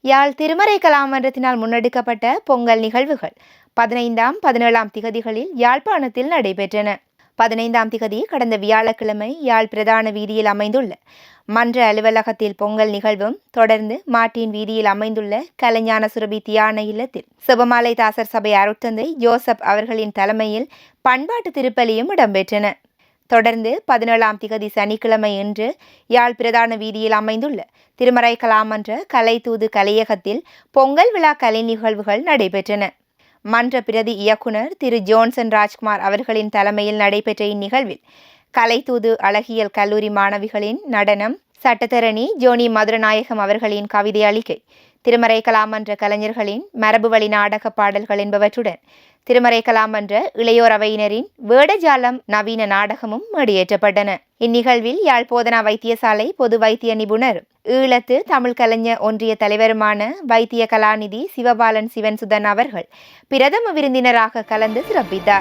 யாழ் திருமறை கலாமன்றத்தினால் முன்னெடுக்கப்பட்ட பொங்கல் நிகழ்வுகள் 15ஆம் 17ஆம் திகதிகளில் யாழ்ப்பாணத்தில் நடைபெற்றன. 15ஆம் திகதி கடந்த வியாழக்கிழமை யாழ் பிரதான வீதியில் அமைந்துள்ள மன்ற அலுவலகத்தில் பொங்கல் நிகழ்வும், தொடர்ந்து மாட்டின் வீதியில் அமைந்துள்ள கலைஞான சுரபி தியான இல்லத்தில் செபமாலை தாசர் சபை அருட்தந்தை ஜோசப் அவர்களின் தலைமையில் பண்பாட்டு திருப்பலியும் இடம்பெற்றன. தொடர்ந்து 17ஆம் திகதி சனிக்கிழமை இன்று யாழ் பிரதான வீதியில் அமைந்துள்ள திருமறை கலாமன்ற கலைத்தூது கலையகத்தில் பொங்கல் விழா கலை நிகழ்வுகள் நடைபெற்றன. மன்ற பிரதி இயக்குனர் திரு ஜோன்சன் ராஜ்குமார் அவர்களின் தலைமையில் நடைபெற்ற இந்நிகழ்வில் கலைத்தூது அழகியல் கல்லூரி மாணவிகளின் நடனம், சட்டத்தரணி ஜோனி மதுரநாயகம் அவர்களின் கவிதை அளிக்கை, திருமறை கலாமன்ற கலைஞர்களின் மரபுவழி நாடக பாடல்கள் என்பவற்றுடன் திருமறை கலாமன்ற இளையோர் அவையினரின் வேடஜாலம் நவீன நாடகமும் மேடையேற்றப்பட்டன. இந்நிகழ்வில் யாழ் போதனா வைத்தியசாலை பொது வைத்திய நிபுணரும் ஈழத்து தமிழ் கலைஞர் ஒன்றிய தலைவருமான வைத்திய கலாநிதி சிவபாலன் சிவன்சுதன் அவர்கள் பிரதம விருந்தினராக கலந்து சிறப்பித்தார்.